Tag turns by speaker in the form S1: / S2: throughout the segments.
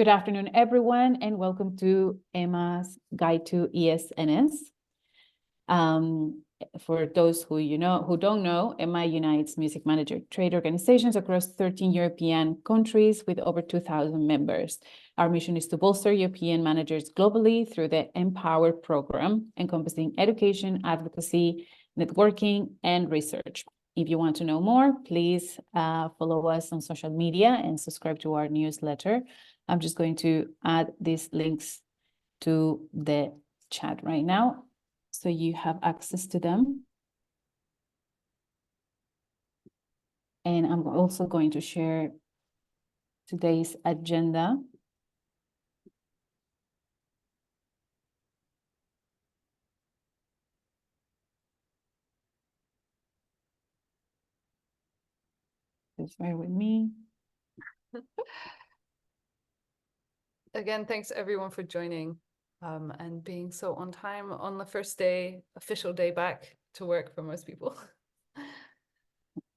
S1: Good afternoon, everyone, and welcome to Emma's Guide to ESNS. For those who don't know, Emma unites music manager trade organizations across 13 European countries with over 2,000 members. Our mission is to bolster European managers globally through the Empower program, encompassing education, advocacy, networking, and research. If you want to know more, please follow us on social media and subscribe to our newsletter. I'm just going to add these links to the chat right now, so you have access to them. And I'm also going to share today's agenda. Please bear with me.
S2: Again, thanks everyone for joining and being so on time on the first day, official day back to work for most people.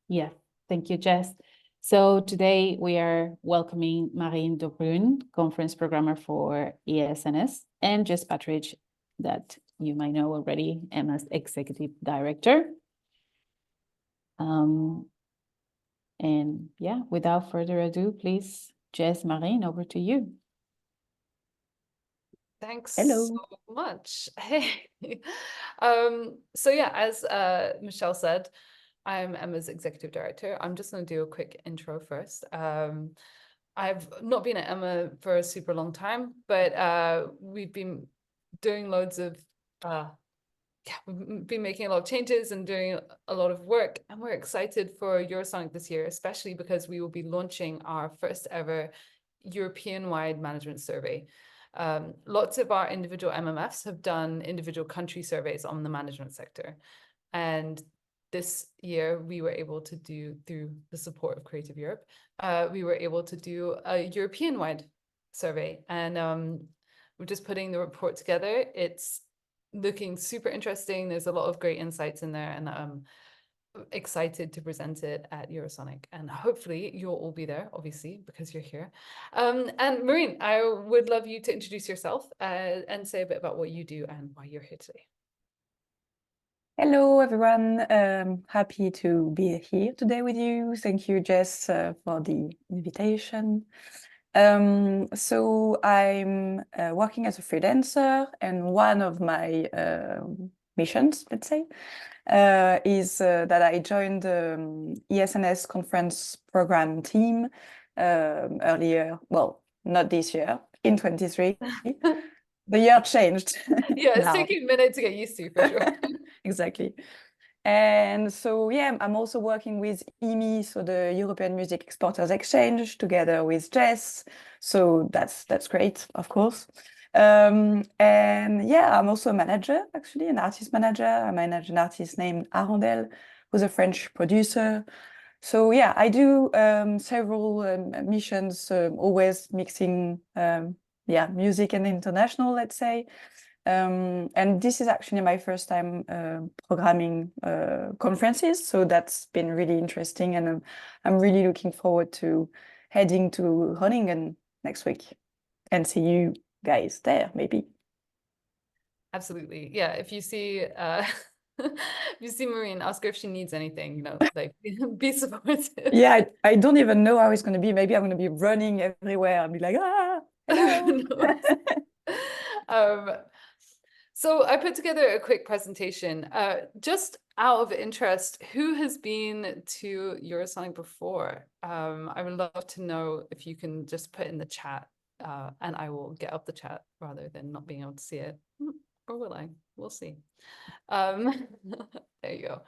S1: Yeah, thank you, Jess. So today we are welcoming Marine De Bruyn, conference programmer for ESNS, and Jess Partridge, that you might know already, Emma's executive director. And yeah, without further ado, please, Jess, Marine, over to you.
S2: Thanks
S1: Hello.
S2: so much. Hey. So yeah, as Michelle said, I'm Emma's executive director. I'm just going to do a quick intro first. I've not been at Emma for a super long time, but we've been doing loads of we've been making a lot of changes and doing a lot of work, and we're excited for Eurosonic this year, especially because we will be launching our first ever European-wide management survey. Lots of our individual MMFs have done individual country surveys on the management sector. And this year we were able to do, through the support of Creative Europe, we were able to do a European-wide survey. And we're just putting the report together. It's looking super interesting. There's a lot of great insights in there, and I'm excited to present it at Eurosonic, and hopefully you'll all be there, obviously, because you're here. And Marine, I would love you to introduce yourself and say a bit about what you do and why you're here today.
S3: Hello, everyone. Happy to be here today with you. Thank you, Jess, for the invitation. So I'm working as a freelancer, and one of my missions, let's say, is that I joined the ESNS Conference program team earlier, well, not this year, in 23. The year changed.
S2: Yeah, it's taking a minute to get used to, for sure.
S3: Exactly. And so, yeah, I'm also working with EME, so the European Music Exporters Exchange, together with Jess. So that's great, of course. And yeah, I'm also a manager, actually, an artist manager. I manage an artist named Arondel, who's a French producer. So yeah, I do several missions, always mixing music and international, let's say. And this is actually my first time programming conferences, so that's been really interesting, and I'm really looking forward to heading to Groningen next week and see you guys there, maybe.
S2: Absolutely, yeah. If you see if you see Marine, ask her if she needs anything, you know, like be supportive.
S3: Yeah, I don't even know how it's going to be. Maybe I'm going to be running everywhere and be like, ah, hello.
S2: So I put together a quick presentation. Just out of interest, who has been to Eurosonic before? I would love to know if you can just put in the chat, and I will get up the chat rather than not being able to see it. Or will I? We'll see. There you go.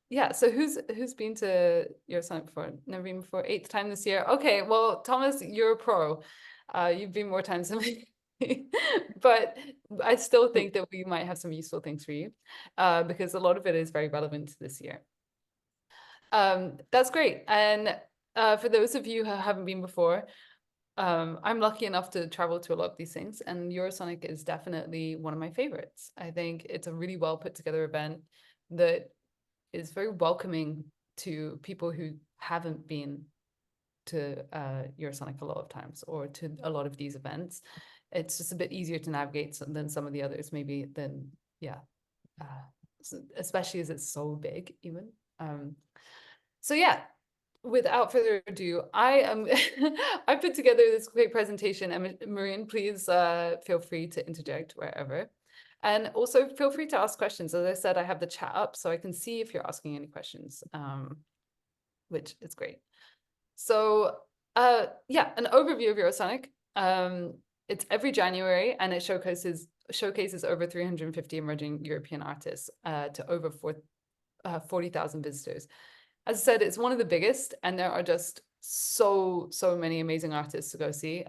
S2: Yeah, so who's been to Eurosonic before? Never been before, 8th time this year. Okay, well, Thomas, you're a pro. You've been more times than me. But I still think that we might have some useful things for you, because a lot of it is very relevant to this year. That's great. And for those of you who haven't been before, I'm lucky enough to travel to a lot of these things, and Eurosonic is definitely one of my favorites. I think it's a really well put together event that is very welcoming to people who haven't been to Eurosonic a lot of times, or to a lot of these events. It's just a bit easier to navigate than some of the others, maybe, especially as it's so big even. So yeah, without further ado, I put together this great presentation, and Marine, please feel free to interject wherever. And also feel free to ask questions. As I said, I have the chat up so I can see if you're asking any questions, which is great. So yeah, an overview of Eurosonic. It's every January, and it showcases over 350 emerging European artists to over 40,000 visitors. As I said, it's one of the biggest, and there are just so many amazing artists to go see.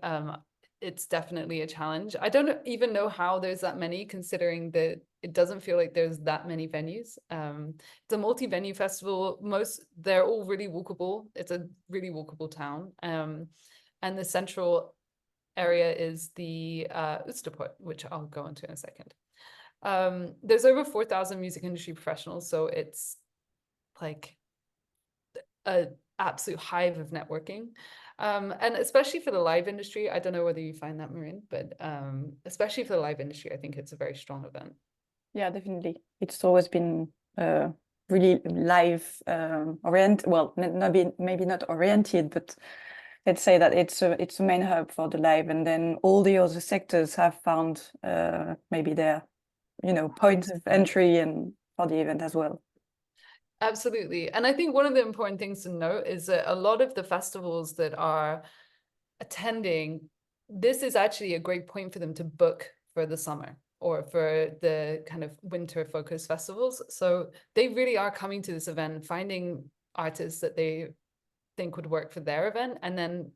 S2: It's definitely a challenge. I don't even know how there's that many, considering that it doesn't feel like there's that many venues. It's a multi-venue festival. They're all really walkable. It's a really walkable town. And the central area is the Oosterpoort, which I'll go into in a second. There's over 4,000 music industry professionals, so it's like an absolute hive of networking. And especially for the live industry, I don't know whether you find that, Marine, but especially for the live industry, I think it's a very strong event.
S3: Yeah, definitely. It's always been really live oriented. Well, maybe not oriented, but let's say that it's a main hub for the live, and then all the other sectors have found maybe their points of entry and for the event as well.
S2: Absolutely. And I think one of the important things to note is that a lot of the festivals that are attending, this is actually a great point for them to book for the summer or for the kind of winter focused festivals. So they really are coming to this event, finding artists that they think would work for their event, and then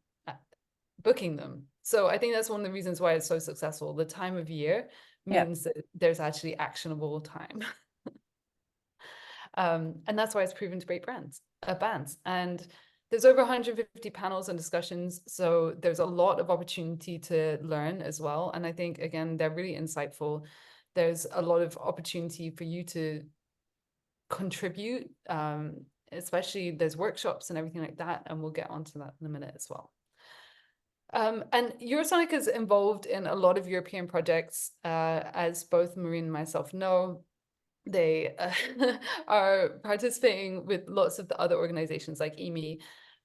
S2: booking them. So I think that's one of the reasons why it's so successful. The time of year means that there's actually actionable time. And that's why it's proven to great bands. And there's over 150 panels and discussions, so there's a lot of opportunity to learn as well. And I think, again, they're really insightful. There's a lot of opportunity for you to contribute, especially there's workshops and everything like that, and we'll get onto that in a minute as well. And Eurosonic is involved in a lot of European projects, as both Marine and myself know. They are participating with lots of the other organizations like EMI.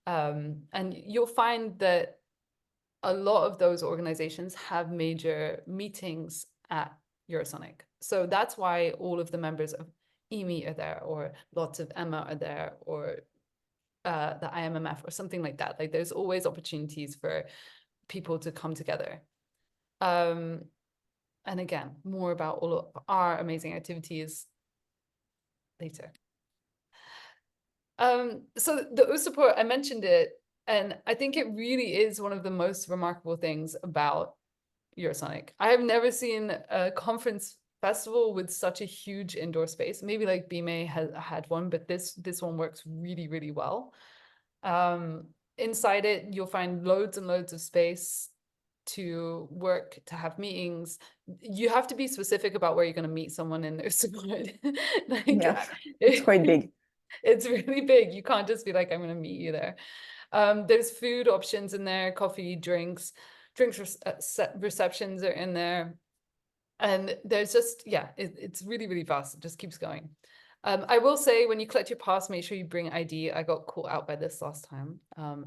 S2: And you'll find that a lot of those organizations have major meetings at Eurosonic. So that's why all of the members of EMI are there, or lots of EMA are there, or the IMMF or something like that. Like, there's always opportunities for people to come together. And again, more about all of our amazing activities later. So the Oosterpoort, I mentioned it, and I think it really is one of the most remarkable things about Eurosonic. I have never seen a conference festival with such a huge indoor space. Maybe like BMA has had one, but this one works really, really well. Inside it, you'll find loads and loads of space to work, to have meetings. You have to be specific about where you're going to meet someone in Oosterpoort. Like,
S3: yeah, it's quite big.
S2: It's really big. You can't just be like, I'm going to meet you there. There's food options in there, coffee, drinks receptions are in there. And there's just, yeah, it's really, really vast. It just keeps going. I will say, when you collect your pass, make sure you bring ID. I got caught out by this last time.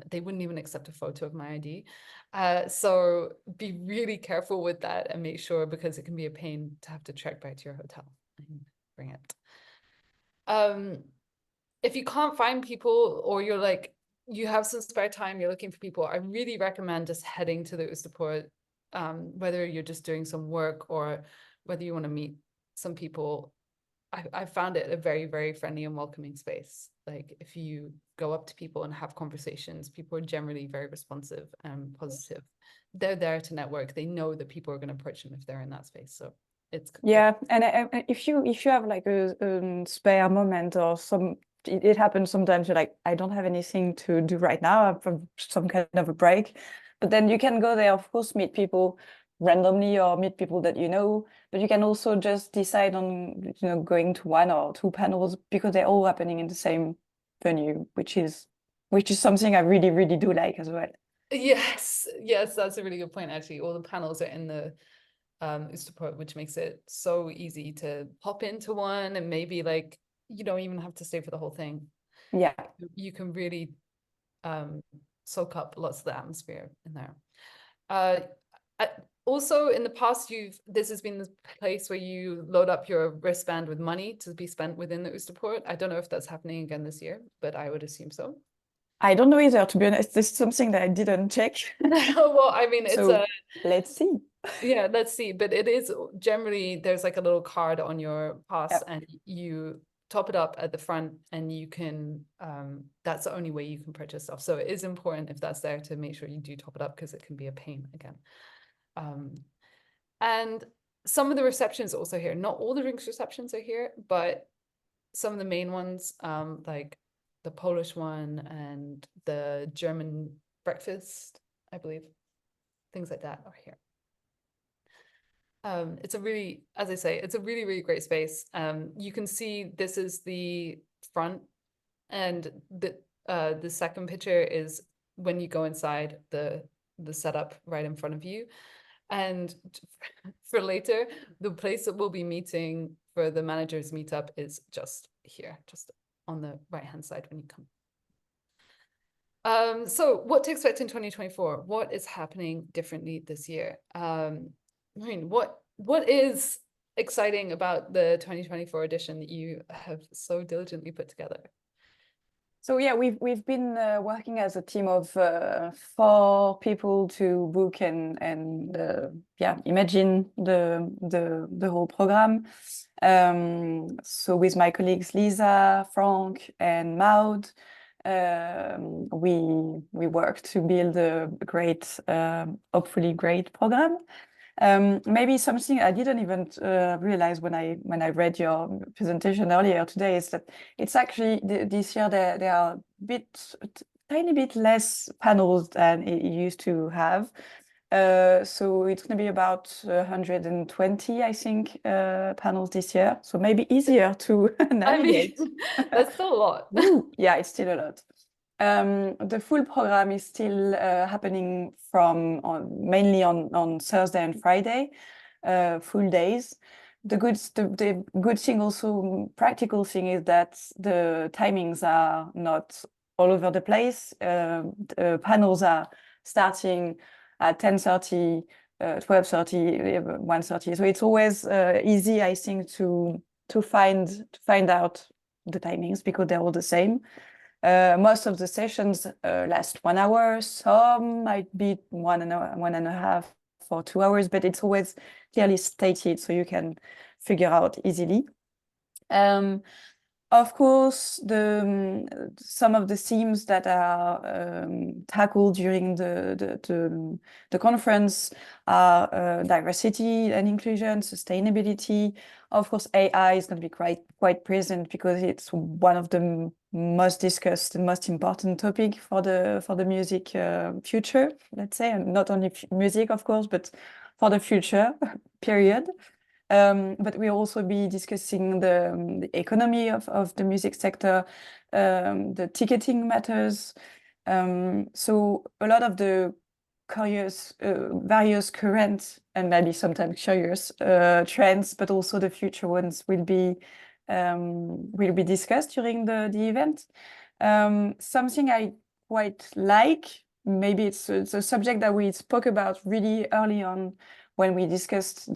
S2: They wouldn't even accept a photo of my ID. So be really careful with that and make sure, because it can be a pain to have to trek back to your hotel and bring it. If you can't find people, or you're like, you have some spare time, you're looking for people, I really recommend just heading to the Oosterpoort, whether you're just doing some work or whether you want to meet some people. I found it a very, very friendly and welcoming space. Like, if you go up to people and have conversations, people are generally very responsive and positive. They're there to network. They know that people are going to approach them if they're in that space. So it's
S3: yeah. And if you have like a spare moment, or it happens sometimes, you're like, I don't have anything to do right now, I have some kind of a break, but then you can go there, of course, meet people randomly or meet people that you know, but you can also just decide on going to one or two panels, because they're all happening in the same venue, which is which is something I really, really do like as well.
S2: Yes, yes, that's a really good point, actually. All the panels are in the Oosteport, which makes it so easy to pop into one, and maybe like you don't even have to stay for the whole thing.
S3: Yeah.
S2: You can really soak up lots of the atmosphere in there. Also, in the past, this has been the place where you load up your wristband with money to be spent within the Oosteport. I don't know if that's happening again this year, but I would assume so.
S3: I don't know either, to be honest. This is something that I didn't check.
S2: Well, I mean, it's
S3: so let's see.
S2: Yeah, let's see. But it is generally, there's like a little card on your pass,
S3: Yep.
S2: and you top it up at the front, and you can, that's the only way you can purchase stuff. So it is important, if that's there, to make sure you do top it up, because it can be a pain again. And some of the receptions are also here. Not all the drinks receptions are here, but some of the main ones, like the Polish one and the German breakfast, I believe, things like that are here. It's a really, as I say, it's a really, really great space. You can see this is the front, and the second picture is when you go inside the setup right in front of you. And for later, the place that we'll be meeting for the managers meetup is just here, just on the right-hand side when you come. So what to expect in 2024? What is happening differently this year? Marine, what is exciting about the 2024 edition that you have so diligently put together?
S3: So yeah, we've been working as a team of 4 people to book and yeah, imagine the whole program. So with my colleagues Lisa, Frank, and Maud, we work to build a great, hopefully great program. Maybe something I didn't even realize when I read your presentation earlier today is that it's actually this year there are tiny bit less panels than it used to have. So it's going to be about 120, I think, panels this year. So maybe easier to navigate.
S2: I mean, that's still a lot.
S3: Yeah, it's still a lot. The full program is still happening mainly on Thursday and Friday, full days. The good thing, also practical thing, is that the timings are not all over the place. The panels are starting at 10:30, 12:30, 1:30. So it's always easy, I think, to find out the timings, because they're all the same. Most of the sessions last 1 hour. Some might be 1.5 or 2 hours, but it's always clearly stated so you can figure out easily. Of course, some of the themes that are tackled during the conference are diversity and inclusion, sustainability. Of course, AI is going to be quite present, because it's one of the most discussed and most important topic for the music future, let's say, and not only music, of course, but for the future period. But we'll also be discussing the economy of the music sector, the ticketing matters. So a lot of the various current and maybe sometimes curious trends, but also the future ones will be discussed during the event. Something I quite like, maybe it's a subject that we spoke about really early on when we discussed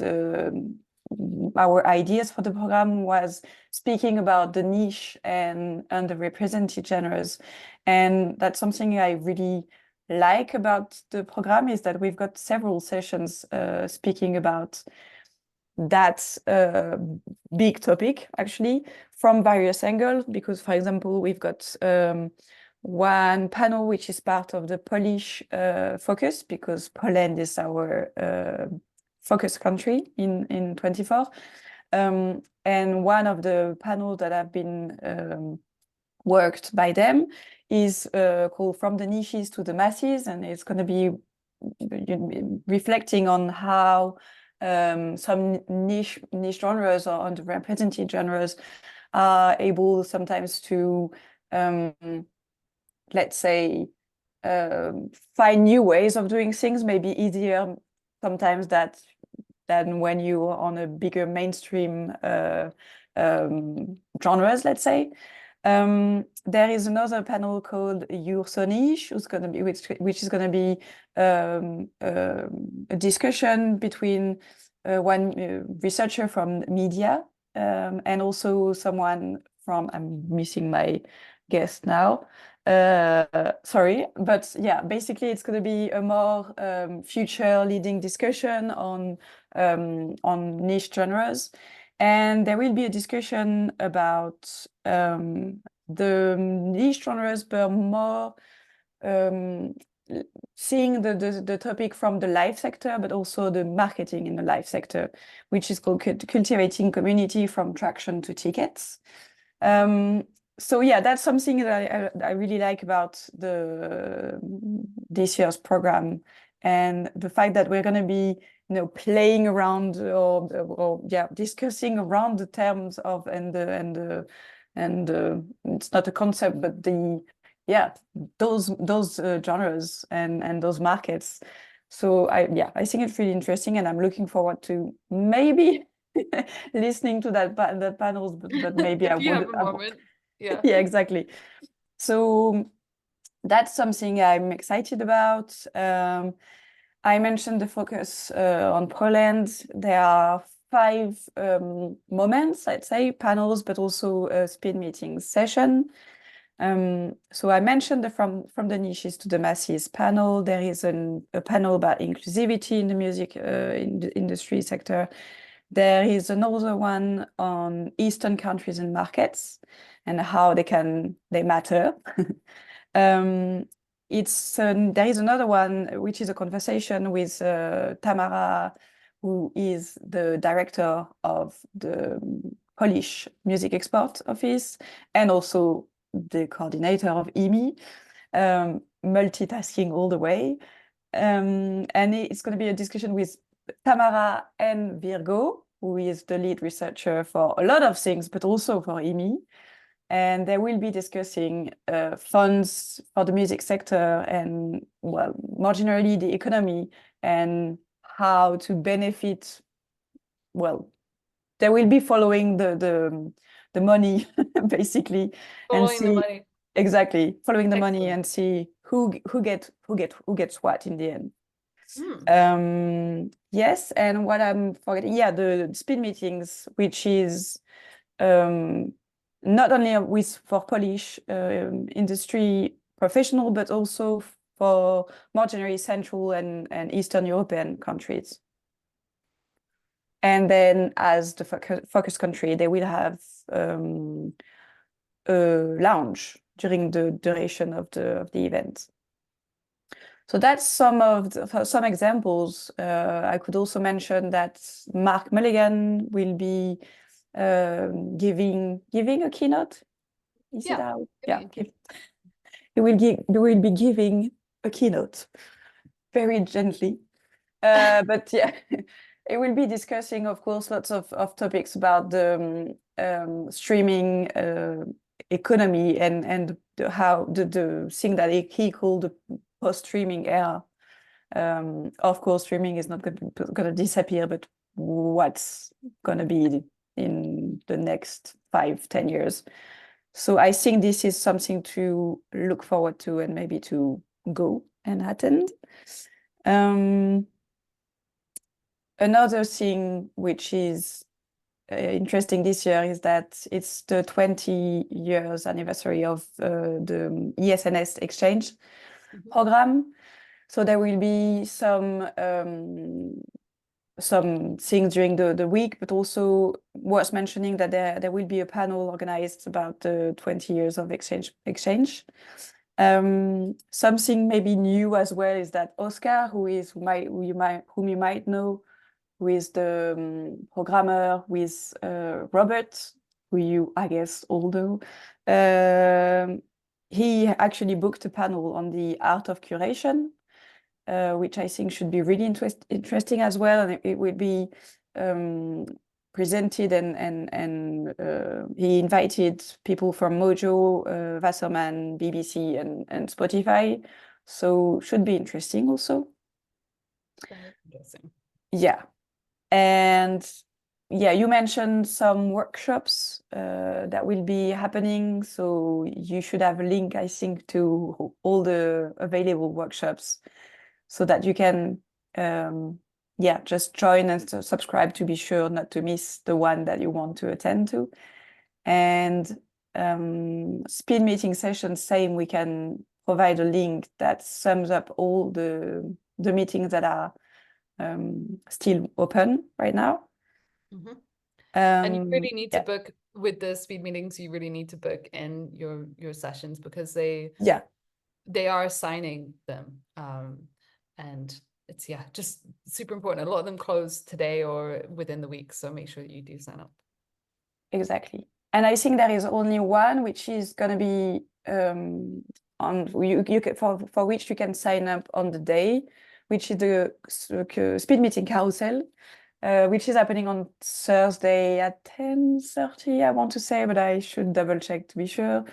S3: our ideas for the program, was speaking about the niche and underrepresented genres. And that's something I really like about the program, is that we've got several sessions speaking about that big topic, actually, from various angles. Because, for example, we've got one panel which is part of the Polish focus, because Poland is our focus country in 24. And one of the panels that have been worked by them is called From the Niches to the Masses, and it's going to be reflecting on how some niche genres or underrepresented genres are able sometimes to let's say, find new ways of doing things, maybe easier sometimes than when you are on a bigger mainstream genres, let's say. There is another panel called Your So Niche, which is going to be a discussion between one researcher from media and also someone from, I'm missing my guest now, sorry, but yeah, basically it's going to be a more future leading discussion on niche genres. And there will be a discussion about the niche genres, but more seeing the topic from the live sector, but also the marketing in the live sector, which is called Cultivating Community from Traction to Tickets. So yeah, that's something that I really like about this year's program, and the fact that we're going to be, you know, playing around or yeah, discussing around the terms of and it's not a concept, but those genres and those markets. So I think it's really interesting, and I'm looking forward to maybe listening to that panels, but maybe
S2: if you have a moment. Yeah.
S3: Yeah, exactly. So that's something I'm excited about. I mentioned the focus on Poland. There are 5 moments, I'd say, panels, but also a speed meeting session. So I mentioned from the niches to the masses panel. There is a panel about inclusivity in the music in the industry sector. There is another one on Eastern countries and markets and how they matter. There is another one, which is a conversation with Tamara, who is the director of the Polish Music Export Office and also the coordinator of EMI, multitasking all the way. And it's going to be a discussion with Tamara and Virgo, who is the lead researcher for a lot of things, but also for EMI. And they will be discussing funds for the music sector and, well, more generally the economy and how to benefit. Well, they will be following the money basically,
S2: Following the money.
S3: Exactly, following the money
S2: Excellent.
S3: and see who gets what in the end. Yes, and what I'm forgetting, yeah, the speed meetings, which is not only for Polish industry professional, but also for more generally Central and Eastern European countries. And then as the focus country, they will have a lounge during the duration of the event. So that's some examples. I could also mention that Mark Mulligan will be giving a keynote. Is it out? Yeah. He will be giving a keynote very gently. But yeah, it will be discussing, of course, lots of topics about the streaming economy and how the thing that he called the post-streaming era. Of course, streaming is not going to disappear, but what's going to be in the next 5-10 years. So I think this is something to look forward to and maybe to go and attend. Another thing which is interesting this year is that it's the 20 years anniversary of the ESNS exchange program. So there will be some things during the week, but also worth mentioning that there will be a panel organized about the 20 years of exchange. Something maybe new as well is that Oscar, whom you might know, who is the programmer with Robert, who you, I guess, all know. He actually booked a panel on the art of curation, which I think should be really interesting as well. And it will be presented, and he invited people from Mojo, Wasserman, BBC, and Spotify. So should be interesting also.
S2: Very interesting.
S3: Yeah. And yeah, you mentioned some workshops that will be happening. So you should have a link, I think, to all the available workshops so that you can, yeah, just join and subscribe to be sure not to miss the one that you want to attend to. And speed meeting sessions, same, we can provide a link that sums up all the meetings that are still open right now.
S2: Mm-hmm. And you really need
S3: yeah.
S2: to book with the speed meetings, you really need to book in your sessions because they are assigning them. And it's just super important. A lot of them close today or within the week. So make sure that you do sign up.
S3: Exactly. And I think there is only one which is gonna be for which you can sign up on the day, which is the speed meeting carousel. Which is happening on Thursday at 10:30, I want to say, but I should double check to be sure.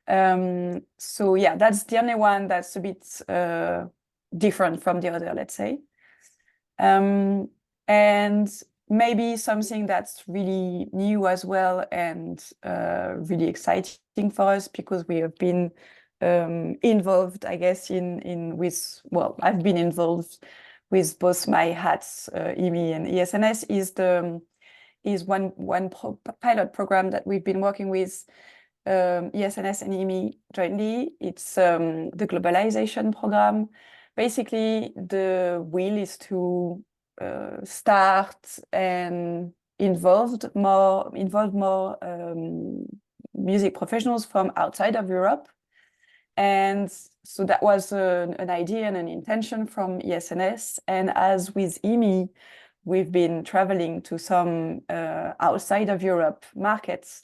S3: So yeah, that's the only one that's a bit different from the other, let's say. And maybe something that's really new as well and really exciting for us because we have been involved, I guess, I've been involved with both my hats, EMI and ESNS, is one pilot program that we've been working with ESNS and EMI jointly. It's the globalization program. Basically, the will is to start and involve more music professionals from outside of Europe. And so that was an idea and an intention from ESNS. And as with EMI, we've been traveling to some outside of Europe markets.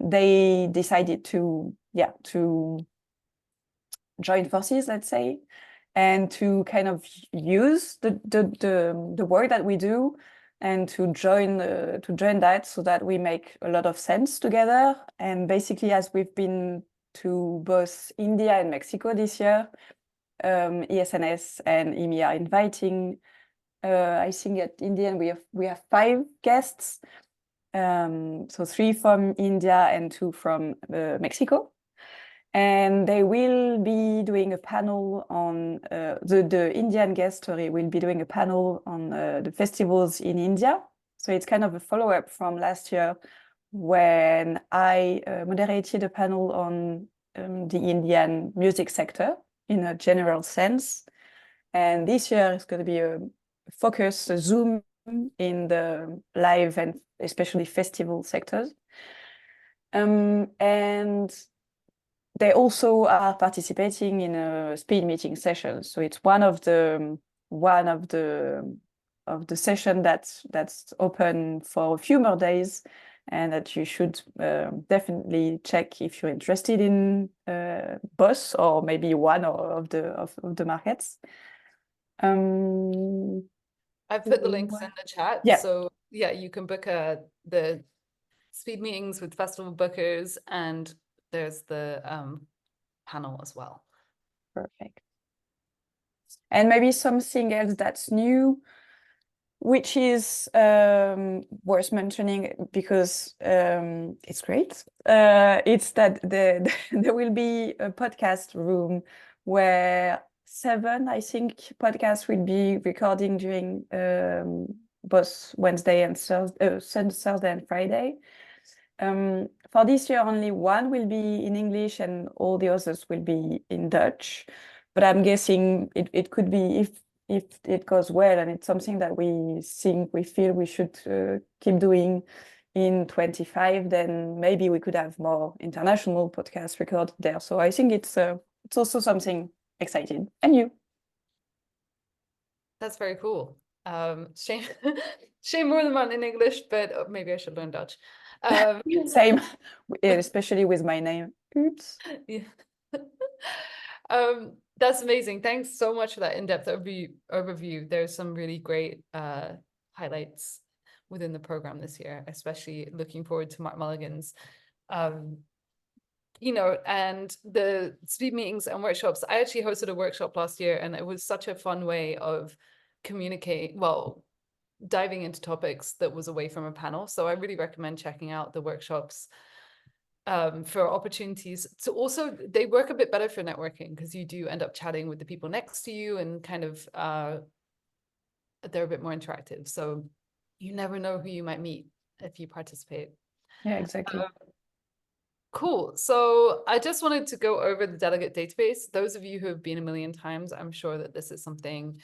S3: They decided to join forces, let's say, and to kind of use the work that we do and to join that so that we make a lot of sense together. And basically, as we've been to both India and Mexico this year, ESNS and EMI are inviting, I think at India we have 5 guests, so 3 from India and 2 from Mexico. And they will be doing a panel on the Indian guest story will be doing a panel on the festivals in India. So it's kind of a follow-up from last year when I moderated a panel on the Indian music sector in a general sense. And this year is going to be a focus, a zoom in the live and especially festival sectors. And they also are participating in a speed meeting session. So it's one of the session that's open for a few more days, and that you should definitely check if you're interested in both or maybe one of the markets.
S2: I've put the links in the chat.
S3: Yeah.
S2: So yeah, you can book the speed meetings with festival bookers, and there's the panel as well.
S3: Perfect. And maybe something else that's new, which is worth mentioning because it's great. It's that there will be a podcast room where 7, I think, podcasts will be recording during both Wednesday and Thursday and Friday. For this year, only one will be in English and all the others will be in Dutch. But I'm guessing it could be, if it goes well and it's something that we feel we should keep doing in 25, then maybe we could have more international podcasts recorded there. So I think it's also something exciting and new.
S2: That's very cool. Shame more than one in English, but maybe I should learn Dutch.
S3: Same, especially with my name. Oops.
S2: Yeah. That's amazing. Thanks so much for that in-depth overview. There's some really great highlights within the program this year, especially looking forward to Mark Mulligan's, you know, and the speed meetings and workshops. I actually hosted a workshop last year, and it was such a fun way of communicating, well, diving into topics that was away from a panel. So I really recommend checking out the workshops for opportunities to also, they work a bit better for networking, because you do end up chatting with the people next to you, and kind of they're a bit more interactive. So you never know who you might meet if you participate.
S3: Yeah, exactly.
S2: Cool. So I just wanted to go over the delegate database. Those of you who have been a million times, I'm sure that this is something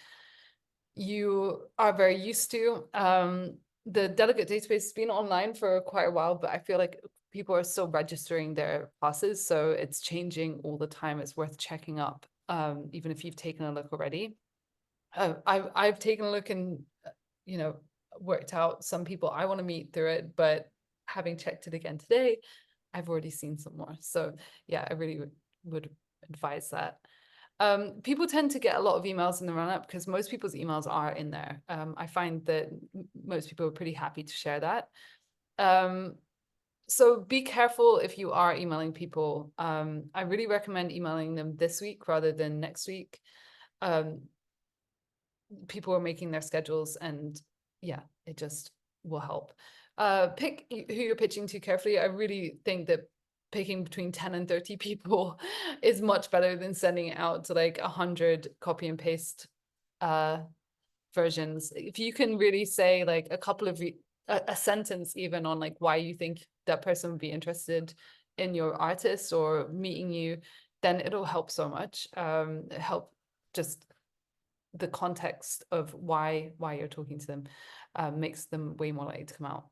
S2: you are very used to. The delegate database has been online for quite a while, but I feel like people are still registering their classes, so it's changing all the time. It's worth checking up, even if you've taken a look already. I've taken a look and, you know, worked out some people I want to meet through it, but having checked it again today, I've already seen some more. So yeah, I really would advise that. People tend to get a lot of emails in the run-up because most people's emails are in there. I find that most people are pretty happy to share that. So be careful if you are emailing people. I really recommend emailing them this week rather than next week. People are making their schedules, and yeah, it just will help. Pick who you're pitching to carefully. I really think that picking between 10 and 30 people is much better than sending it out to like 100 copy and paste versions. If you can really say like a couple of a sentence even on like why you think that person would be interested in your artist or meeting you, then it'll help so much. Help just the context of why you're talking to them makes them way more likely to come out.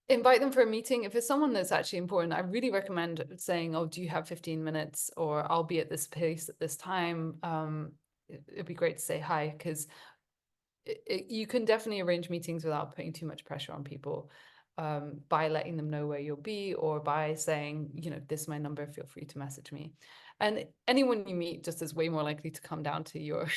S2: Invite them for a meeting. If it's someone that's actually important, I really recommend saying, oh, do you have 15 minutes? Or I'll be at this place at this time. It'd be great to say hi, because you can definitely arrange meetings without putting too much pressure on people, by letting them know where you'll be, or by saying, you know, this is my number, feel free to message me. And anyone you meet just is way more likely to come down to your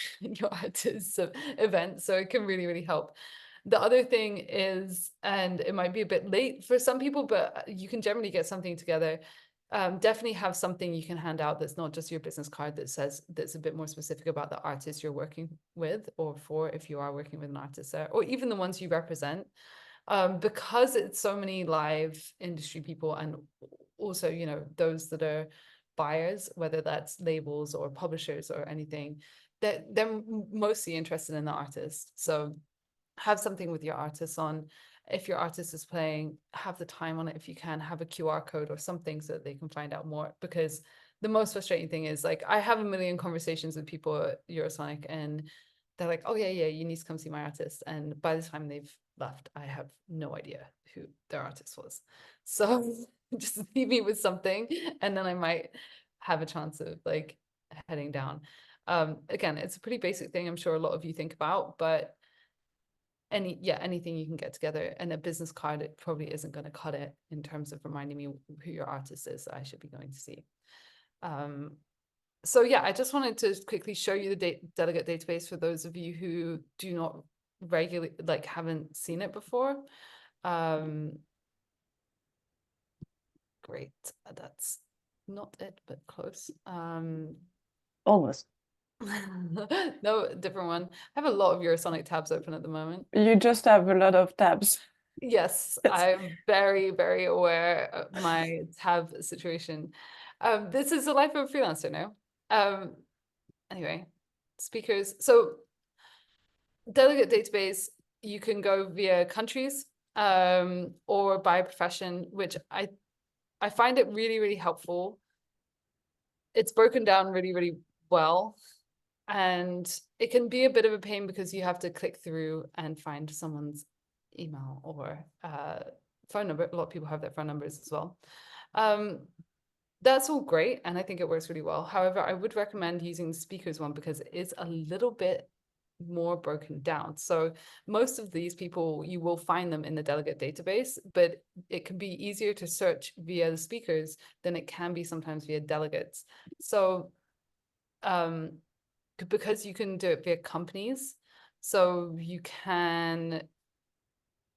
S2: artist's event. So it can really, really help. The other thing is, and it might be a bit late for some people, but you can generally get something together. Definitely have something you can hand out that's not just your business card, that says, that's a bit more specific about the artist you're working with, or for, if you are working with an artist there, or even the ones you represent. Because it's so many live industry people, and also, you know, those that are buyers, whether that's labels or publishers or anything, that they're mostly interested in the artist. So have something with your artist on. If your artist is playing, have the time on it. If you can, have a QR code or something so that they can find out more. Because the most frustrating thing is, like, I have a million conversations with people at Eurosonic, and they're like, oh yeah, you need to come see my artist. And by the time they've left, I have no idea who their artist was. So just leave me with something, and then I might have a chance of like heading down. Again, it's a pretty basic thing I'm sure a lot of you think about, but anything you can get together, and a business card, it probably isn't going to cut it in terms of reminding me who your artist is that I should be going to see. So yeah, I just wanted to quickly show you the delegate database for those of you who do not regularly, like, haven't seen it before. Great, that's not it, but close.
S3: Almost.
S2: No, different one. I have a lot of Eurosonic tabs open at the moment.
S3: You just have a lot of tabs.
S2: Yes, I'm very, very aware of my tab situation. This is the life of a freelancer now. Anyway, speakers. So delegate database, you can go via countries, or by profession, which I find it really, really helpful. It's broken down really, really well. And it can be a bit of a pain because you have to click through and find someone's email or phone number. A lot of people have their phone numbers as well. That's all great, and I think it works really well. However, I would recommend using the speakers one because it is a little bit more broken down. So most of these people, you will find them in the delegate database, but it can be easier to search via the speakers than it can be sometimes via delegates. So because you can do it via companies, So you can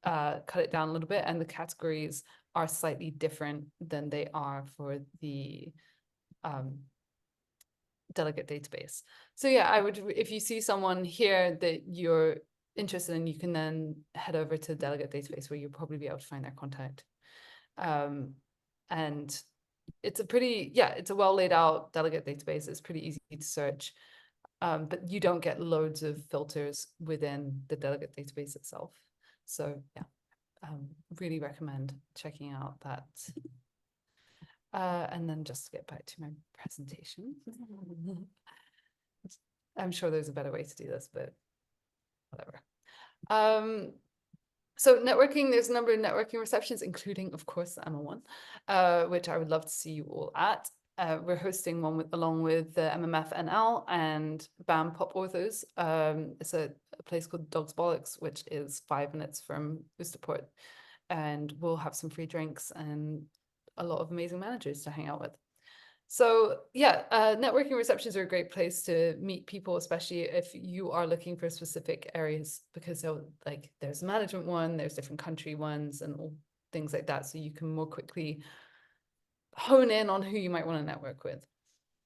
S2: cut it down a little bit, and the categories are slightly different than they are for the delegate database. So yeah, I would, if you see someone here that you're interested in, you can then head over to the delegate database where you'll probably be able to find their contact. And it's a pretty, yeah, it's a well laid out delegate database. It's pretty easy to search, but you don't get loads of filters within the delegate database itself. So yeah, really recommend checking out that. And then just to get back to my presentation. I'm sure there's a better way to do this, but whatever. So networking, there's a number of networking receptions, including, of course, the ML one, which I would love to see you all at. We're hosting one along with the MMF NL and BAM Pop Authors. It's a place called Dog's Bollocks, which is 5 minutes from Oosterpoort. And we'll have some free drinks and a lot of amazing managers to hang out with. So yeah, networking receptions are a great place to meet people, especially if you are looking for specific areas, because like there's a management one, there's different country ones and all things like that. So you can more quickly hone in on who you might want to network with.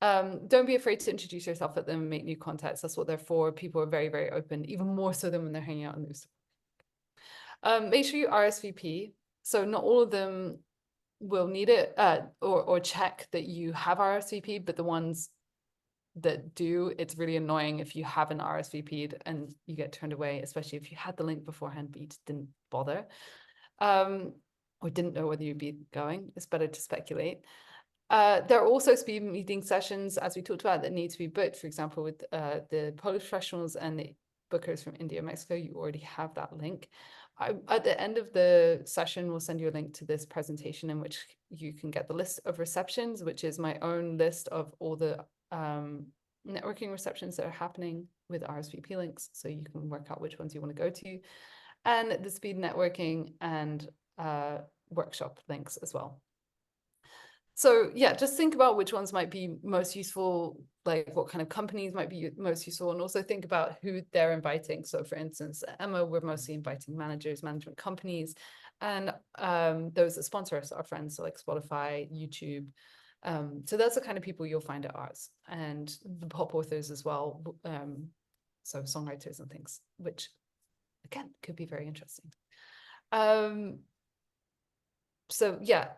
S2: Don't be afraid to introduce yourself at them and make new contacts. That's what they're for. People are very, very open, even more so than when they're hanging out in the make sure you RSVP. So not all of them will need it or check that you have RSVP'd, but the ones that do, it's really annoying if you haven't RSVP'd and you get turned away, especially if you had the link beforehand but you just didn't bother or didn't know whether you'd be going. It's better to speculate. There are also speed meeting sessions, as we talked about, that need to be booked. For example, with the Polish professionals and the bookers from India, Mexico, you already have that link. At the end of the session, we'll send you a link to this presentation in which you can get the list of receptions, which is my own list of all the networking receptions that are happening with RSVP links. So you can work out which ones you want to go to, and the speed networking and workshop links as well. So yeah, just think about which ones might be most useful, like what kind of companies might be most useful, and also think about who they're inviting. So for instance, at Emma, we're mostly inviting managers, management companies, and those that sponsor us are friends, so like Spotify, YouTube. So that's the kind of people you'll find at ours, and the pop authors as well, so songwriters and things, which again could be very interesting. So yeah,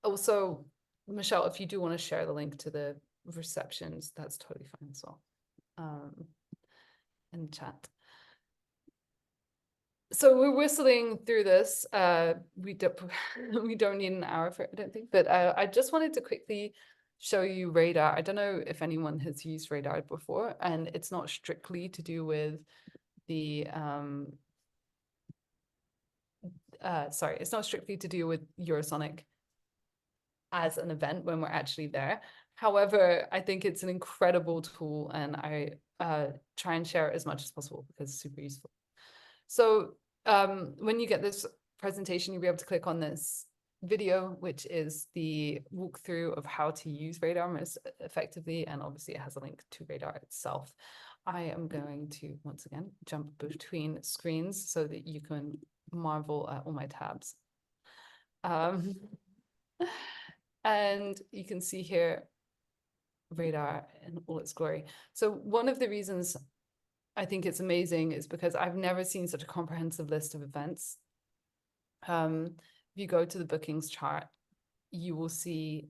S2: also, Michelle, if you do want to share the link to the receptions, that's totally fine as well, in the chat. So we're whistling through this. We don't need an hour for it, I don't think, but I just wanted to quickly show you Radar. I don't know if anyone has used Radar before, and it's not strictly to do with the sorry, it's not strictly to do with Eurosonic as an event when we're actually there. However, I think it's an incredible tool, and I try and share it as much as possible because it's super useful. So when you get this presentation, you'll be able to click on this video, which is the walkthrough of how to use Radar most effectively, and obviously it has a link to Radar itself. I am going to, once again, jump between screens so that you can marvel at all my tabs. And you can see here Radar in all its glory. So one of the reasons I think it's amazing is because I've never seen such a comprehensive list of events. If you go to the bookings chart, you will see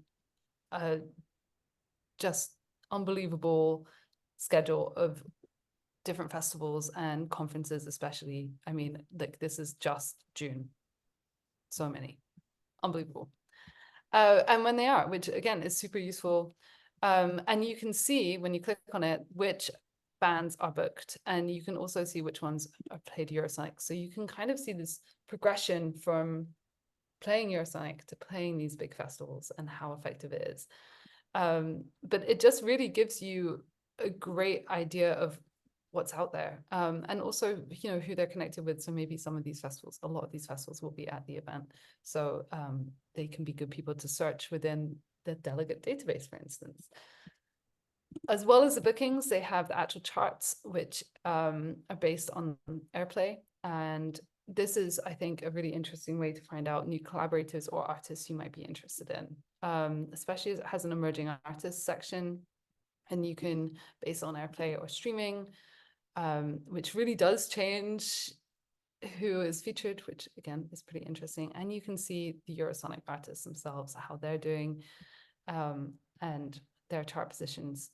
S2: a just unbelievable schedule of different festivals and conferences, especially. I mean, like this is just June. So many. Unbelievable. And when they are, which again is super useful. And you can see when you click on it, which bands are booked, and you can also see which ones are played Eurosonic. So you can kind of see this progression from playing Eurosonic to playing these big festivals and how effective it is. But it just really gives you a great idea of what's out there, and also, you know, who they're connected with. So maybe some of these festivals, a lot of these festivals will be at the event. So they can be good people to search within the delegate database, for instance. as well as the bookings, they have the actual charts, which are based on Airplay. And this is, I think, a really interesting way to find out new collaborators or artists you might be interested in, especially as it has an emerging artists section. And you can, based on Airplay or streaming, which really does change who is featured, which again is pretty interesting. And you can see the Eurosonic artists themselves, how they're doing, and their chart positions.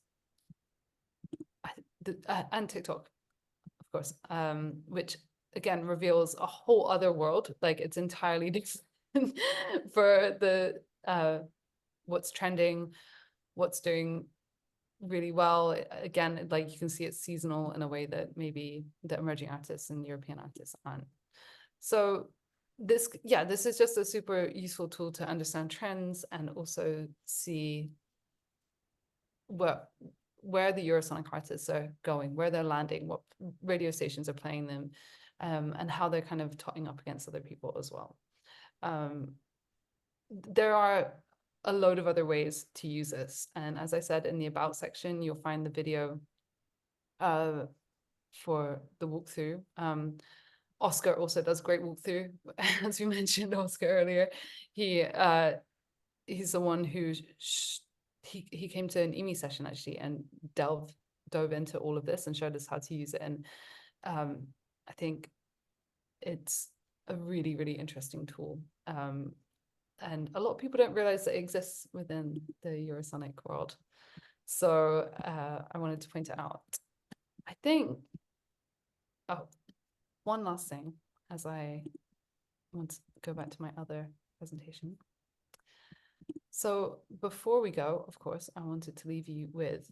S2: And TikTok, of course, which again reveals a whole other world. Like it's entirely different for the what's trending, what's doing really well. Again, like you can see it's seasonal in a way that maybe the emerging artists and European artists aren't. So this is just a super useful tool to understand trends and also see where the Eurosonic artists are going, where they're landing, what radio stations are playing them, and how they're kind of totting up against other people as well. There are a load of other ways to use this. And as I said, in the About section, you'll find the video for the walkthrough. Oscar also does great walkthrough. As we mentioned Oscar earlier, he's the one who he came to an EMI session actually and dove into all of this and showed us how to use it. And I think it's a really, really interesting tool. And a lot of people don't realize that it exists within the Eurosonic world. So I wanted to point it out. I think, one last thing as I want to go back to my other presentation. So before we go, of course, I wanted to leave you with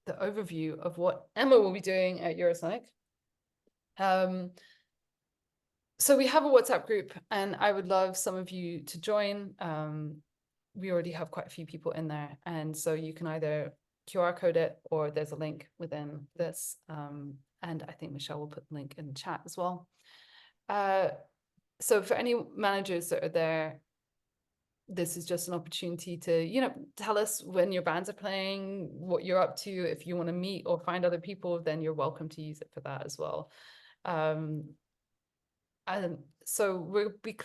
S2: the overview of what Emma will be doing at Eurosonic. So we have a WhatsApp group and I would love some of you to join. We already have quite a few people in there. And so you can either QR code it or there's a link within this. And I think Michelle will put the link in the chat as well. So for any managers that are there, this is just an opportunity to, tell us when your bands are playing, what you're up to. If you want to meet or find other people, then you're welcome to use it for that as well. And so we'll be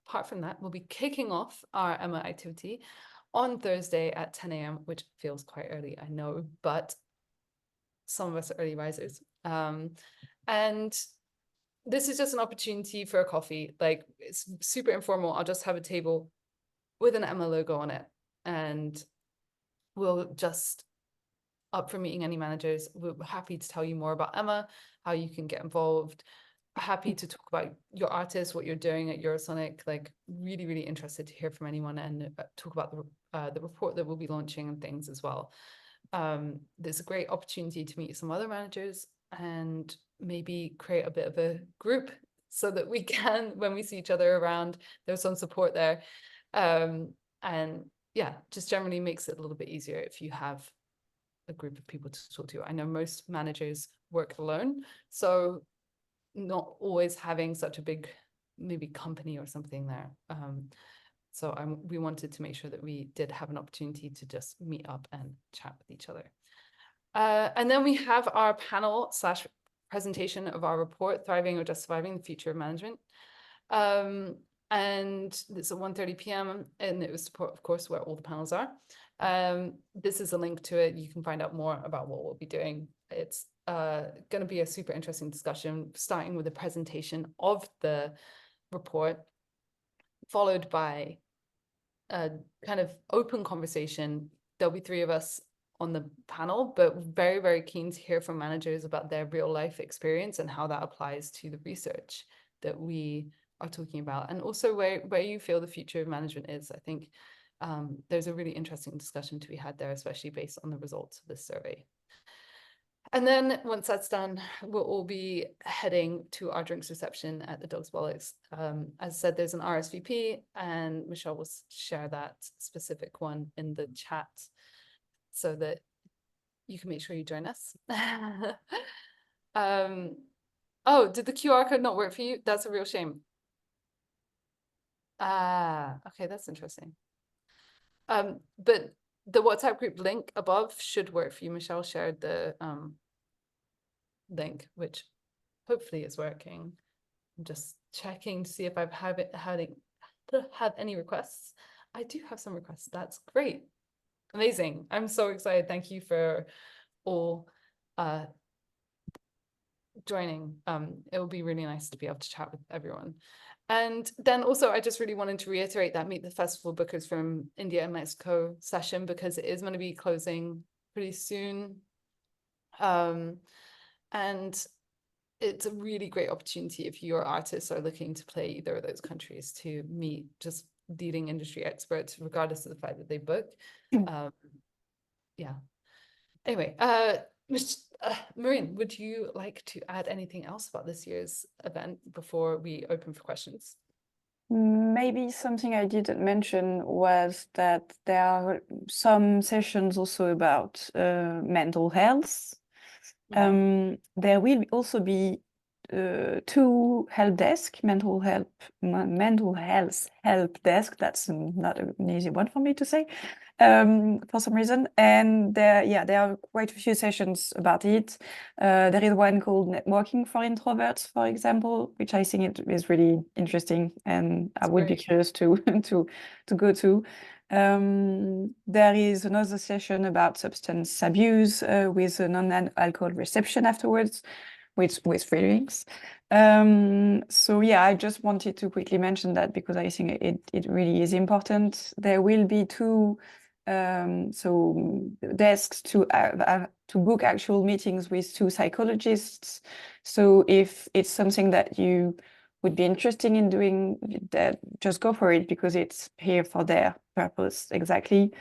S2: apart from that, we'll be kicking off our Emma activity on Thursday at 10 a.m., which feels quite early, I know, but some of us are early risers. And this is just an opportunity for a coffee. Like, it's super informal. I'll just have a table with an Emma logo on it. And we'll just up for meeting any managers. We're happy to tell you more about Emma, how you can get involved. Happy to talk about your artist, what you're doing at Eurosonic. Like, really, really interested to hear from anyone and talk about the report that we'll be launching and things as well. There's a great opportunity to meet some other managers and maybe create a bit of a group so that we can, when we see each other around, there's some support there. And yeah, just generally makes it a little bit easier if you have a group of people to talk to. I know most managers work alone, so not always having such a big maybe company or something there. So we wanted to make sure that we did have an opportunity to just meet up and chat with each other. And then we have our panel / presentation of our report, Thriving or Just Surviving, the Future of Management. And it's at 1:30 p.m. and it was, of course, where all the panels are. This is a link to it. You can find out more about what we'll be doing. It's going to be a super interesting discussion, starting with a presentation of the report, followed by a kind of open conversation. There'll be 3 of us on the panel, but very, very keen to hear from managers about their real life experience and how that applies to the research that we are talking about, and also where you feel the future of management is. I think there's a really interesting discussion to be had there, especially based on the results of this survey. And then once that's done, we'll all be heading to our drinks reception at the Dog's Bollocks. As I said, there's an RSVP and Michelle will share that specific one in the chat so that you can make sure you join us. Oh, did the QR code not work for you? That's a real shame. Okay, that's interesting. But the WhatsApp group link above should work for you. Michelle shared the link, which hopefully is working. I'm just checking to see if I've had any requests. I do have some requests. That's great. Amazing. I'm so excited. Thank you for all joining. It will be really nice to be able to chat with everyone. And then also, I just really wanted to reiterate that Meet the Festival Bookers from India and Mexico session, because it is going to be closing pretty soon. And it's a really great opportunity if your artists are looking to play either of those countries to meet just leading industry experts, regardless of the fact that they book. Yeah. Anyway, Marine, would you like to add anything else about this year's event before we open for questions?
S3: Maybe something I didn't mention was that there are some sessions also about mental health. There will also be 2 help desk, mental health help desk. That's not an easy one for me to say for some reason. And there are quite a few sessions about it. There is one called Networking for Introverts, for example, which I think it is really interesting, and I would be curious to go to. There is another session about substance abuse with a non-alcohol reception afterwards, with free drinks. So yeah, I just wanted to quickly mention that because I think it really is important. There will be 2 desks to book actual meetings with 2 psychologists. So if it's something that you would be interested in doing, that just go for it, because it's here for their purpose exactly.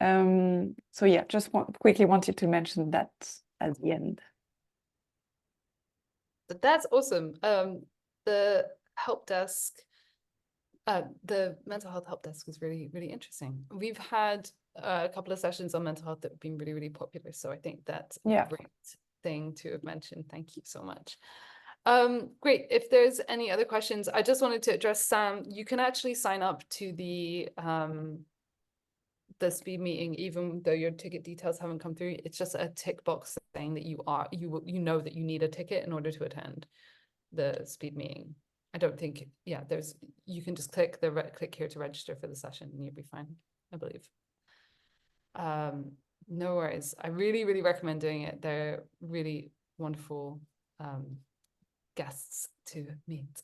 S3: So yeah, just quickly wanted to mention that at the end.
S2: That's awesome. The help desk, the mental health help desk is really, really interesting. We've had a couple of sessions on mental health that have been really, really popular. So I think that's a great thing to have mentioned. Thank you so much. Great. If there's any other questions, I just wanted to address Sam. You can actually sign up to the speed meeting, even though your ticket details haven't come through. It's just a tick box saying that you know that you need a ticket in order to attend the speed meeting. I don't think, you can just click here to register for the session and you'll be fine, I believe. No worries. I really, really recommend doing it. They're really wonderful guests to meet.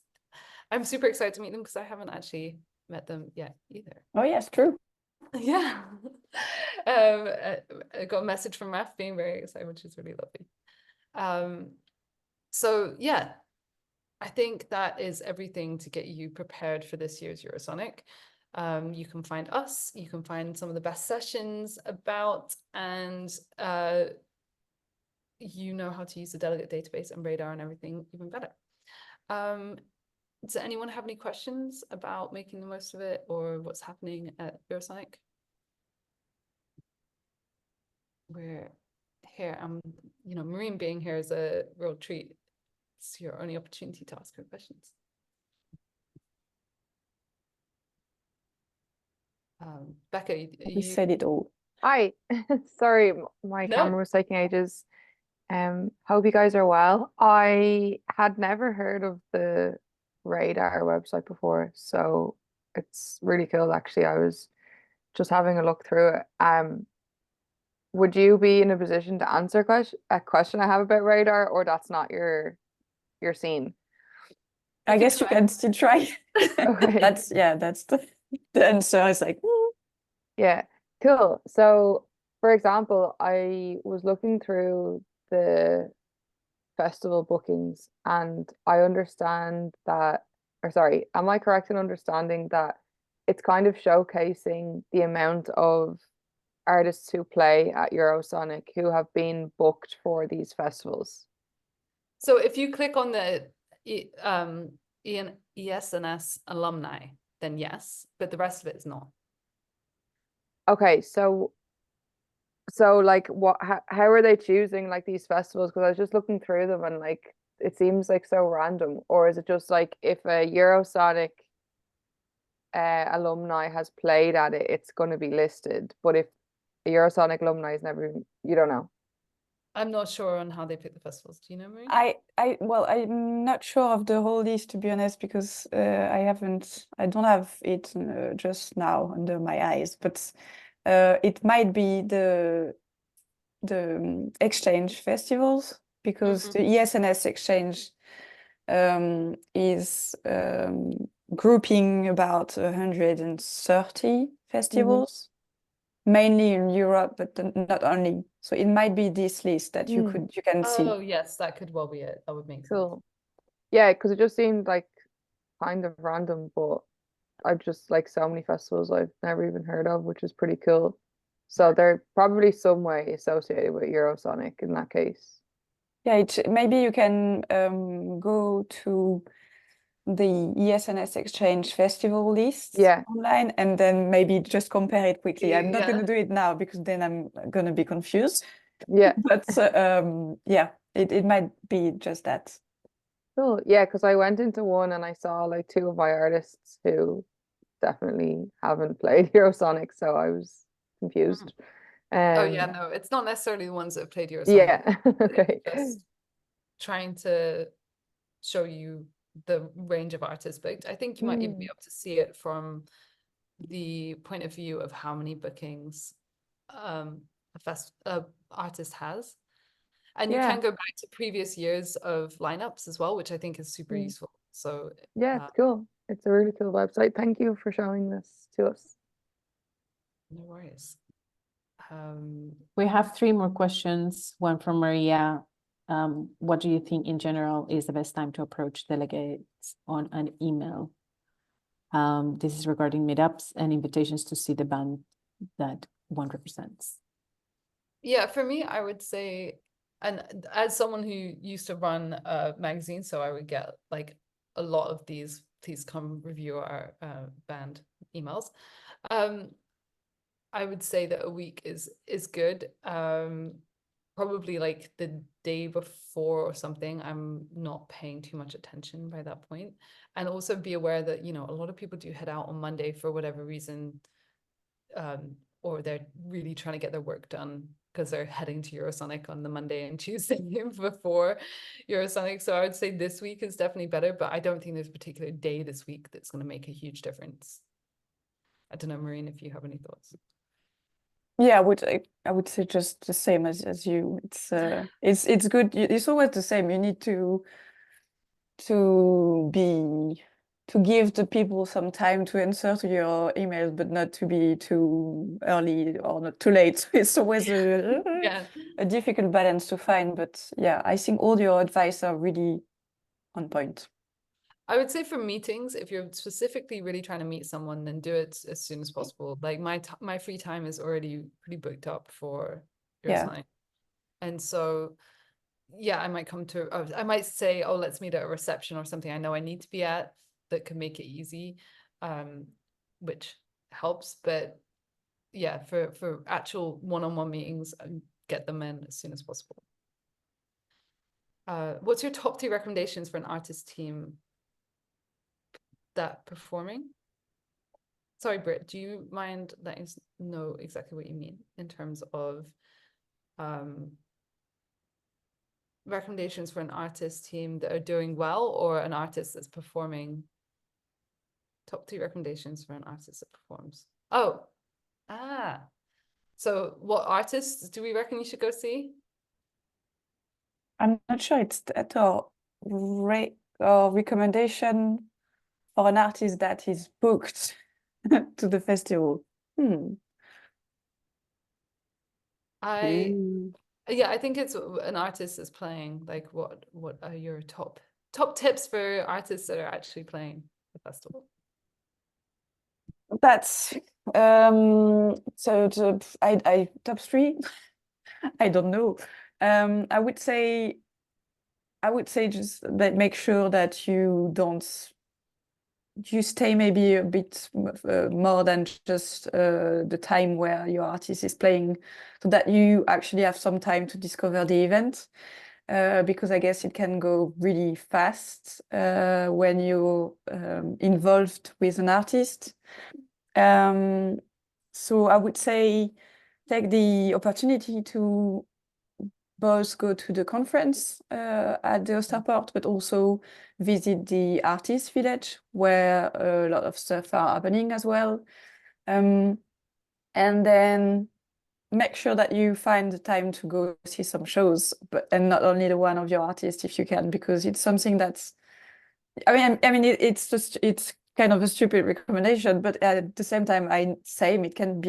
S2: I'm super excited to meet them because I haven't actually met them yet either.
S3: Oh yes, true.
S2: Yeah. I got a message from Raf being very excited, which is really lovely. So yeah, I think that is everything to get you prepared for this year's Eurosonic. You can find us, you can find some of the best sessions about, and you know how to use the delegate database and radar and everything even better. Does anyone have any questions about making the most of it or what's happening at Eurosonic? We're here. Marine being here is a real treat. It's your only opportunity to ask her questions. Becca,
S3: you said it all.
S4: Hi, sorry, my camera was taking ages. Hope you guys are well. I had never heard of the Radar website before, so it's really cool actually. I was just having a look through it. Would you be in a position to answer a question I have about Radar, or that's not your scene?
S3: I guess you can still try.
S4: Okay.
S3: That's the answer. I was like,
S4: yeah, cool. So for example, I was looking through the festival bookings and I understand that, or sorry, am I correct in understanding that it's kind of showcasing the amount of artists who play at Eurosonic who have been booked for these festivals?
S2: So if you click on the ESNS alumni, then yes, but the rest of it is not.
S4: Okay, so like how are they choosing like these festivals? Because I was just looking through them and like it seems like so random. Or is it just like if a Eurosonic alumni has played at it, it's going to be listed, but if a Eurosonic alumni has never even, you don't know.
S2: I'm not sure on how they pick the festivals. Do you know, Marine?
S3: Well, I'm not sure of the whole list, to be honest, because I don't have it just now under my eyes, but it might be the exchange festivals, because the ESNS exchange is grouping about 130 festivals, mainly in Europe, but not only. So it might be this list that you can see.
S2: Oh yes, that could well be it. That would make sense.
S4: Cool. Yeah, because it just seemed like kind of random, but I've just like so many festivals I've never even heard of, which is pretty cool. So they're probably some way associated with Eurosonic in that case.
S3: Yeah, maybe you can go to the ESNS Exchange Festival list online, and then maybe just compare it quickly. I'm not going to do it now because then I'm going to be confused.
S4: Yeah.
S3: But yeah, it might be just that.
S4: Cool. Yeah, because I went into one and I saw like two of my artists who definitely haven't played Eurosonic, so I was confused.
S2: Oh yeah, no, it's not necessarily the ones that have played Eurosonic.
S4: Yeah. Okay.
S2: Just trying to show you the range of artists booked. I think you might even be able to see it from the point of view of how many bookings artist has. And you can go back to previous years of lineups as well, which I think is super useful. So
S4: yeah, it's cool. It's a really cool website. Thank you for showing this to us.
S2: No worries.
S1: We have 3 more questions. One from Maria. What do you think in general is the best time to approach delegates on an email? This is regarding meetups and invitations to see the band that one represents.
S2: Yeah, for me, I would say, and as someone who used to run a magazine, so I would get like a lot of these, please come review our band emails. I would say that a week is good. Probably like the day before or something, I'm not paying too much attention by that point. And also be aware that, you know, a lot of people do head out on Monday for whatever reason, or they're really trying to get their work done because they're heading to Eurosonic on the Monday and Tuesday before Eurosonic. So I would say this week is definitely better, but I don't think there's a particular day this week that's going to make a huge difference. I don't know, Marine, if you have any thoughts.
S3: Yeah, I would say just the same as you. It's good. It's always the same. You need to give the people some time to answer to your emails, but not to be too early or not too late. It's always a difficult balance to find. But yeah, I think all your advice are really on point.
S2: I would say for meetings, if you're specifically really trying to meet someone, then do it as soon as possible. Like my free time is already pretty booked up for your time. And so, yeah, I might I might say, oh, let's meet at a reception or something I know I need to be at that can make it easy, which helps. But yeah, for actual one-on-one meetings, get them in as soon as possible. What's your top 3 recommendations for an artist team that performing? Sorry, Britt, do you mind letting us know exactly what you mean in terms of recommendations for an artist team that are doing well or an artist that's performing? Top 3 recommendations for an artist that performs. So what artists do we reckon you should go see?
S3: I'm not sure it's at all recommendation for an artist that is booked to the festival.
S2: Yeah, I think it's an artist that's playing. Like, what are your top tips for artists that are actually playing the festival?
S3: That's I top 3. I don't know. I would say just that make sure that you stay maybe a bit more than just the time where your artist is playing, so that you actually have some time to discover the event, because I guess it can go really fast when you're involved with an artist. So I would say take the opportunity to both go to the conference at the Oosterpoort, but also visit the artist village where a lot of stuff are happening as well. And then make sure that you find the time to go see some shows, and not only the one of your artist if you can, because it's something that's, it's kind of a stupid recommendation, but at the same time, it can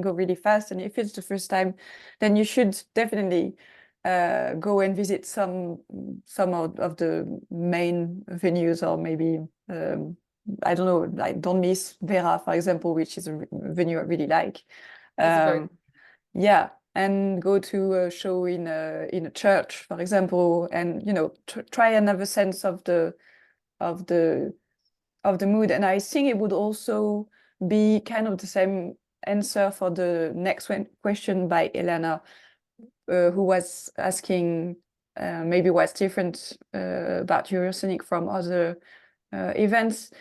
S3: go really fast. And if it's the first time, then you should definitely go and visit some of the main venues, or maybe I don't know, like Don't Miss Vera, for example, which is a venue I really like. Yeah, and go to a show in a church, for example, and try and have a sense of the mood. And I think it would also be kind of the same answer for the next question by Elena, who was asking maybe what's different about Eurosonic from other events.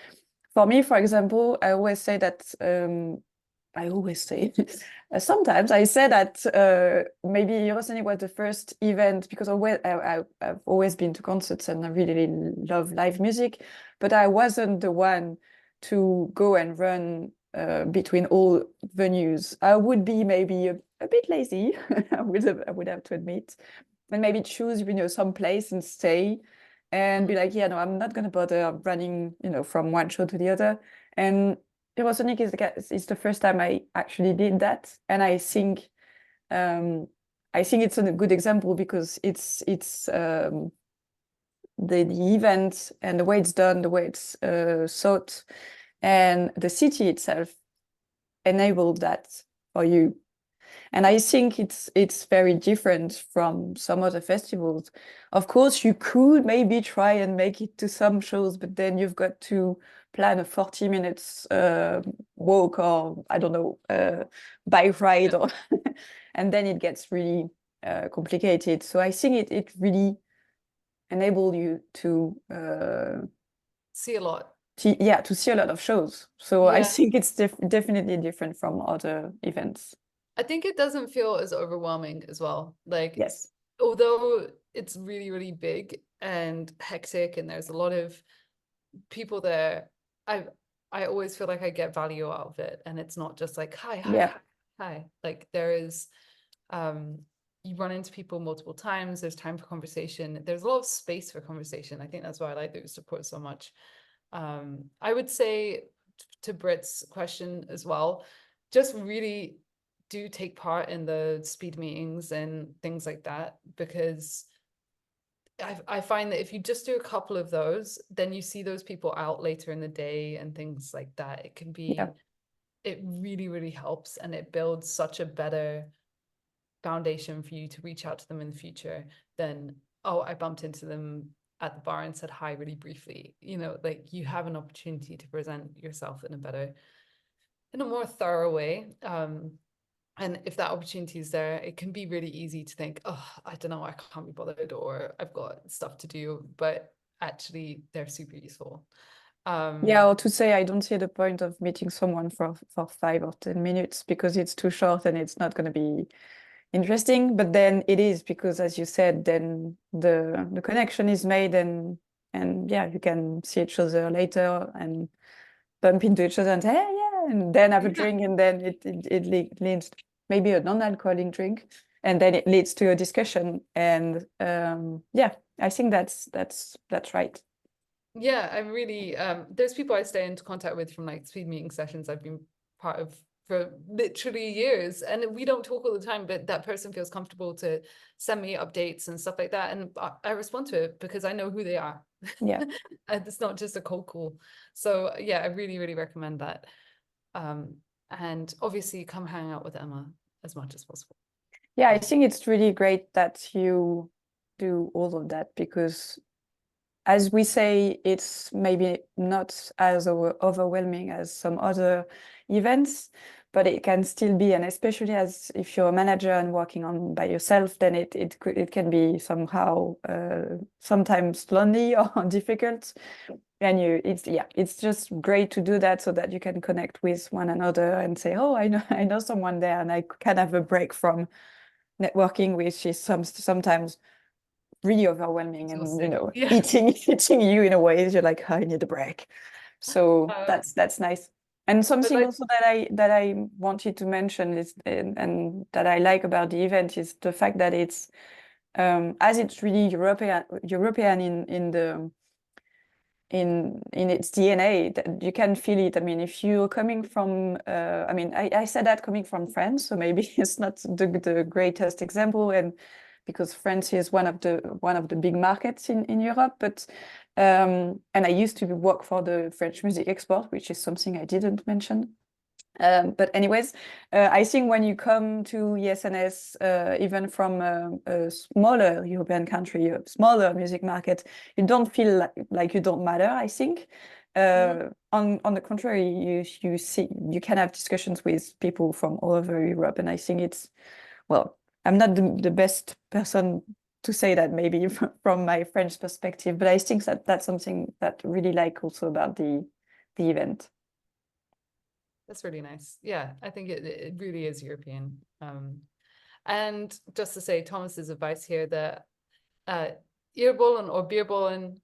S3: For me, for example, I always say that sometimes I say that maybe Eurosonic was the first event, because I've always been to concerts and I really love live music, but I wasn't the one to go and run between all venues. I would be maybe a bit lazy, I would have to admit, and maybe choose some place and stay and be like, yeah, no, I'm not going to bother running from one show to the other. And Eurosonic is the first time I actually did that, and I think it's a good example, because it's the event and the way it's done, the way it's thought, and the city itself enabled that for you. And I think it's very different from some other festivals. Of course, you could maybe try and make it to some shows, but then you've got to plan a 40 minutes walk, or I don't know, bike ride, or and then it gets really complicated. So I think it really enabled you to
S2: see a lot.
S3: To see a lot of shows. So I think it's definitely different from other events.
S2: I think it doesn't feel as overwhelming as well. Like,
S3: yes,
S2: although it's really, really big and hectic and there's a lot of people there, I always feel like I get value out of it. And it's not just like, hi. Like, there is, you run into people multiple times, there's time for conversation, there's a lot of space for conversation. I think that's why I like the Oosterpoort so much. I would say, to Britt's question as well, just really do take part in the speed meetings and things like that, because I find that if you just do a couple of those, then you see those people out later in the day and things like that. It can be, it really, really helps, and it builds such a better foundation for you to reach out to them in the future than, oh, I bumped into them at the bar and said hi really briefly. Like, you have an opportunity to present yourself in a more thorough way. And if that opportunity is there, it can be really easy to think, oh, I don't know, I can't be bothered, or I've got stuff to do, but actually they're super useful.
S3: Or to say, I don't see the point of meeting someone for 5 or 10 minutes, because it's too short and it's not going to be interesting. But then it is, because as you said, then the connection is made, and you can see each other later and bump into each other and say, hey, and then have a drink, and then it leads maybe a non-alcoholic drink, and then it leads to a discussion. And I think that's right.
S2: Yeah, I'm really there's people I stay into contact with from like speed meeting sessions I've been part of for literally years, and we don't talk all the time, but that person feels comfortable to send me updates and stuff like that, and I respond to it because I know who they are.
S3: Yeah.
S2: And it's not just a cold call. So yeah, I really, really recommend that. And obviously come hang out with Emma as much as possible.
S3: Yeah, I think it's really great that you do all of that, because as we say, it's maybe not as overwhelming as some other events, but it can still be, and especially as if you're a manager and working on by yourself, then it can be somehow sometimes lonely or difficult. and it's just great to do that so that you can connect with one another and say, oh, I know someone there, and I can have a break from networking, which is sometimes really overwhelming and eating you in a way. You're like, I need a break. So that's nice. And something also that I wanted to mention is and that I like about the event is the fact that it's as it's really European in its DNA, that you can feel it. I mean, if you're coming from, I mean, I said that coming from France, so maybe it's not the greatest example, and because France is one of the big markets in Europe, but and I used to work for the French music export, which is something I didn't mention. But anyways, I think when you come to ESNS, even from a smaller European country, a smaller music market, you don't feel like you don't matter, I think. On the contrary, you can have discussions with people from all over Europe, and I think it's, well, I'm not the best person to say that maybe from my French perspective, but I think that that's something that I really like also about the event.
S2: That's really nice. Yeah, I think it really is European. And just to say, Thomas's advice here that earbollen or beerbollen,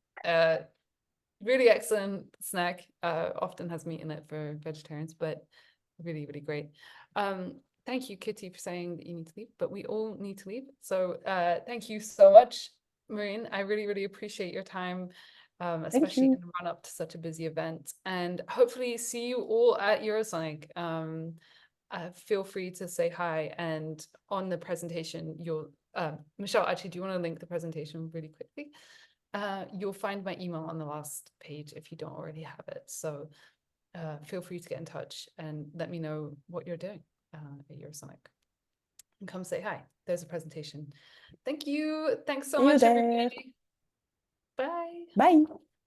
S2: really excellent snack. Often has meat in it for vegetarians, but really, really great. Thank you, Kitty, for saying that you need to leave, but we all need to leave. So thank you so much, Marine. I really, really appreciate your time. Especially in the run up to such a busy event, and hopefully see you all at Eurosonic. Feel free to say hi, and on the presentation you'll Michelle, actually, do you want to link the presentation really quickly? You'll find my email on the last page if you don't already have it, so feel free to get in touch and let me know what you're doing at Eurosonic, and come say hi. There's a presentation. Thank you. Thanks so much, everybody. Bye.
S3: Bye.